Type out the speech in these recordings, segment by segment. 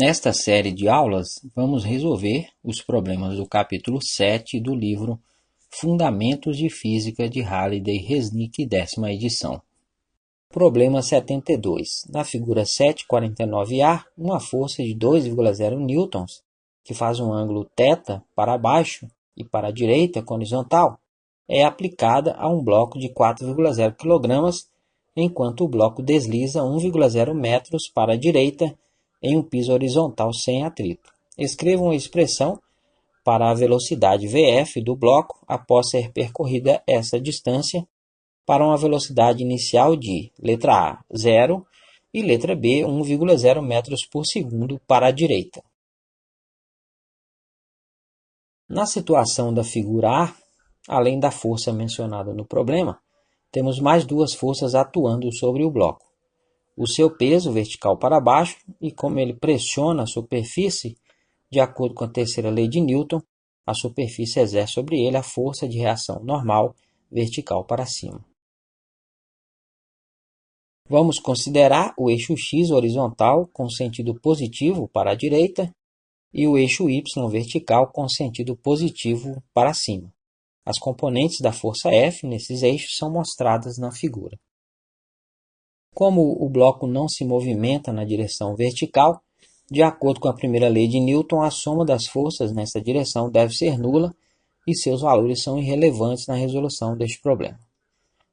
Nesta série de aulas, vamos resolver os problemas do capítulo 7 do livro Fundamentos de Física de Halliday-Resnick, 10ª edição. Problema 72. Na figura 749A, uma força de 2,0 newtons, que faz um ângulo θ para baixo e para a direita com horizontal, é aplicada a um bloco de 4,0 kg, enquanto o bloco desliza 1,0 metros para a direita em um piso horizontal sem atrito. Escreva uma expressão para a velocidade Vf do bloco após ser percorrida essa distância para uma velocidade inicial de letra A, 0 e letra B, 1,0 metros por segundo para a direita. Na situação da figura A, além da força mencionada no problema, temos mais duas forças atuando sobre o bloco. O seu peso vertical para baixo e como ele pressiona a superfície, de acordo com a terceira lei de Newton, a superfície exerce sobre ele a força de reação normal vertical para cima. Vamos considerar o eixo x horizontal com sentido positivo para a direita e o eixo y vertical com sentido positivo para cima. As componentes da força F nesses eixos são mostradas na figura. Como o bloco não se movimenta na direção vertical, de acordo com a primeira lei de Newton, a soma das forças nessa direção deve ser nula e seus valores são irrelevantes na resolução deste problema.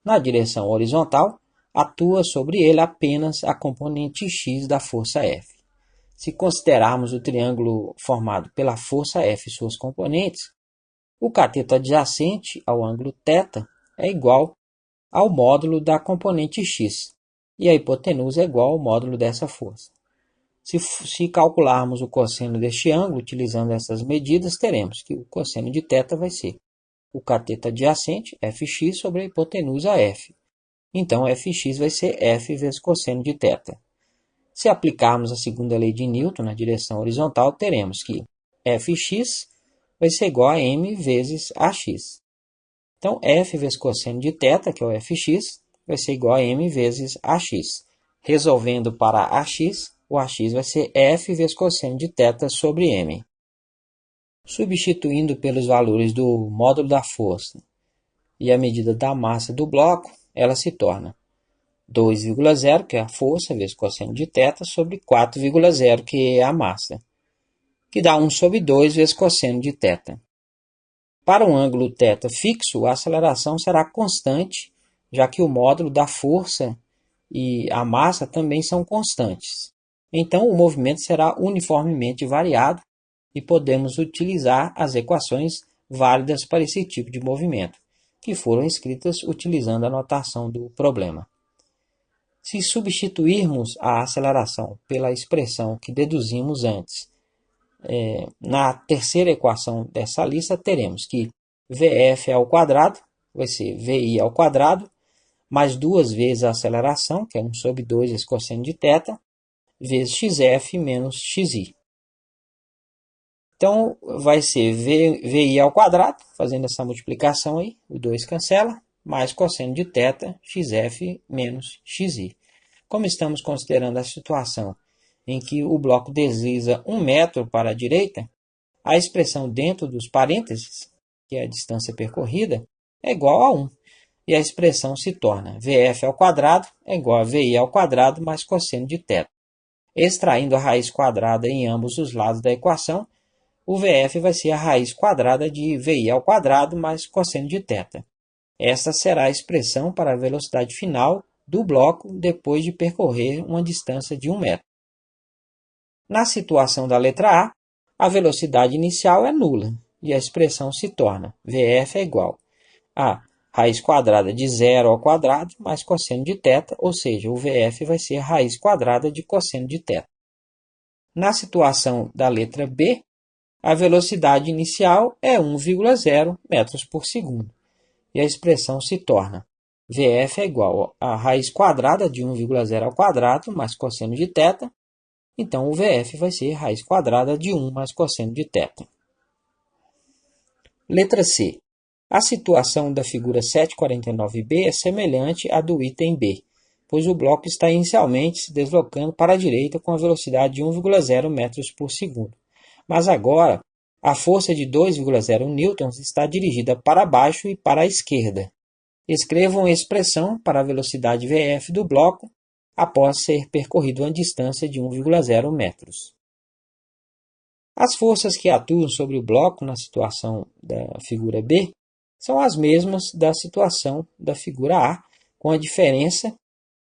Na direção horizontal, atua sobre ele apenas a componente x da força F. Se considerarmos o triângulo formado pela força F e suas componentes, o cateto adjacente ao ângulo θ é igual ao módulo da componente x, e a hipotenusa é igual ao módulo dessa força. Se calcularmos o cosseno deste ângulo, utilizando essas medidas, teremos que o cosseno de θ vai ser o cateto adjacente, fx, sobre a hipotenusa f. Então, fx vai ser f vezes cosseno de θ. Se aplicarmos a segunda lei de Newton na direção horizontal, teremos que fx vai ser igual a m vezes ax. Então, f vezes cosseno de θ, que é o fx, vai ser igual a m vezes ax. Resolvendo para ax, o ax vai ser f vezes cosseno de θ sobre m. Substituindo pelos valores do módulo da força e a medida da massa do bloco, ela se torna 2,0, que é a força, vezes cosseno de θ, sobre 4,0, que é a massa, que dá 1 sobre 2 vezes cosseno de θ. Para um ângulo θ fixo, a aceleração será constante, já que o módulo da força e a massa também são constantes. Então, o movimento será uniformemente variado e podemos utilizar as equações válidas para esse tipo de movimento, que foram escritas utilizando a notação do problema. Se substituirmos a aceleração pela expressão que deduzimos antes, na terceira equação dessa lista, teremos que Vf ao quadrado vai ser Vi ao quadrado, mais duas vezes a aceleração, que é 1 sobre 2 vezes cosseno de θ, vezes xf menos xi. Então, vai ser Vi ao quadrado, fazendo essa multiplicação aí, o 2 cancela, mais cosseno de θ, xf menos xi. Como estamos considerando a situação em que o bloco desliza 1 metro para a direita, a expressão dentro dos parênteses, que é a distância percorrida, é igual a 1. E a expressão se torna Vf ao quadrado é igual a Vi ao quadrado mais cosseno de θ. Extraindo a raiz quadrada em ambos os lados da equação, o Vf vai ser a raiz quadrada de Vi ao quadrado mais cosseno de θ. Essa será a expressão para a velocidade final do bloco depois de percorrer uma distância de 1 metro. Na situação da letra a velocidade inicial é nula e a expressão se torna Vf é igual a raiz quadrada de 0 ao quadrado mais cosseno de θ, ou seja, o Vf vai ser a raiz quadrada de cosseno de θ. Na situação da letra B, a velocidade inicial é 1,0 metros por segundo e a expressão se torna Vf é igual a raiz quadrada de 1,0 ao quadrado mais cosseno de θ. Então, o Vf vai ser raiz quadrada de 1 mais cosseno de θ. Letra C. A situação da figura 749b é semelhante à do item B, pois o bloco está inicialmente se deslocando para a direita com a velocidade de 1,0 metros por segundo. Mas agora, a força de 2,0 newtons está dirigida para baixo e para a esquerda. Escrevam a expressão para a velocidade Vf do bloco após ser percorrido uma distância de 1,0 metros. As forças que atuam sobre o bloco na situação da figura B são as mesmas da situação da figura A, com a diferença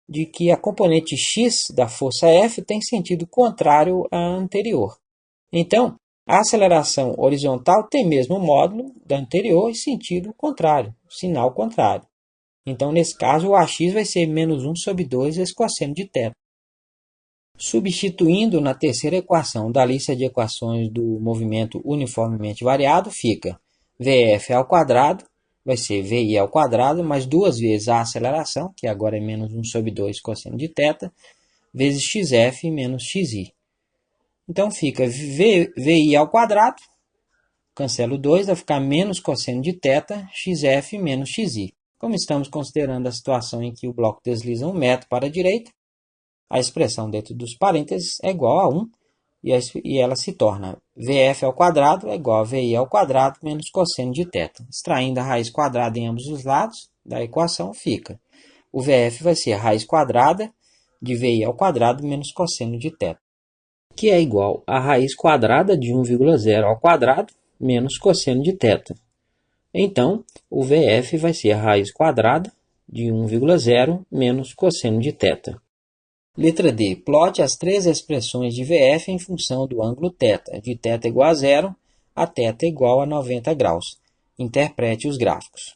de que a componente x da força F tem sentido contrário à anterior. Então, a aceleração horizontal tem mesmo módulo da anterior e sentido contrário, sinal contrário. Então, nesse caso, o AX vai ser menos 1 sobre 2 vezes cosseno de θ. Substituindo na terceira equação da lista de equações do movimento uniformemente variado, fica Vf ao quadrado, vai ser Vi ao quadrado, mais duas vezes a aceleração, que agora é menos 1 sobre 2 cosseno de θ, vezes Xf menos Xi. Então fica Vi ao quadrado, cancelo 2, vai ficar menos cosseno de θ, Xf menos Xi. Como estamos considerando a situação em que o bloco desliza 1 metro para a direita, a expressão dentro dos parênteses é igual a 1 e ela se torna Vf ao quadrado é igual a Vi ao quadrado menos cosseno de θ. Extraindo a raiz quadrada em ambos os lados da equação, fica o Vf vai ser a raiz quadrada de Vi ao quadrado menos cosseno de θ, que é igual a raiz quadrada de 1,0 ao quadrado menos cosseno de θ. Então, o Vf vai ser a raiz quadrada de 1,0 menos cosseno de θ. Letra D. Plote as três expressões de Vf em função do ângulo θ, de θ igual a 0 a θ igual a 90 graus. Interprete os gráficos.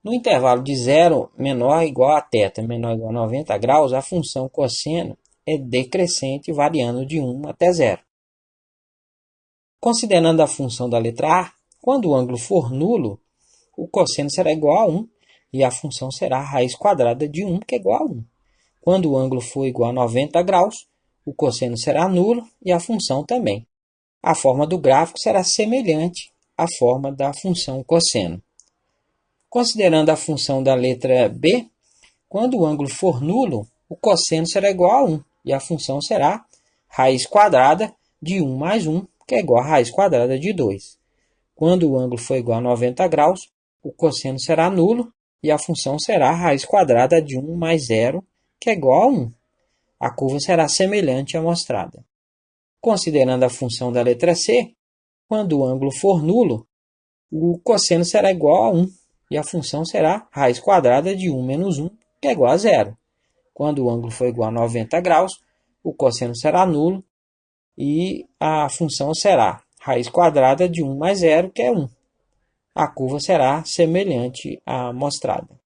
No intervalo de 0 menor ou igual a θ menor ou igual a 90 graus, a função cosseno é decrescente, variando de 1 até 0. Considerando a função da letra A, quando o ângulo for nulo, o cosseno será igual a 1 e a função será a raiz quadrada de 1, que é igual a 1. Quando o ângulo for igual a 90 graus, o cosseno será nulo e a função também. A forma do gráfico será semelhante à forma da função cosseno. Considerando a função da letra B, quando o ângulo for nulo, o cosseno será igual a 1 e a função será raiz quadrada de 1 mais 1, que é igual a raiz quadrada de 2. Quando o ângulo for igual a 90 graus, o cosseno será nulo e a função será a raiz quadrada de 1 mais 0, que é igual a 1. A curva será semelhante à mostrada. Considerando a função da letra C, quando o ângulo for nulo, o cosseno será igual a 1 e a função será raiz quadrada de 1 menos 1, que é igual a 0. Quando o ângulo for igual a 90 graus, o cosseno será nulo e a função será raiz quadrada de 1 mais 0, que é 1. A curva será semelhante à mostrada.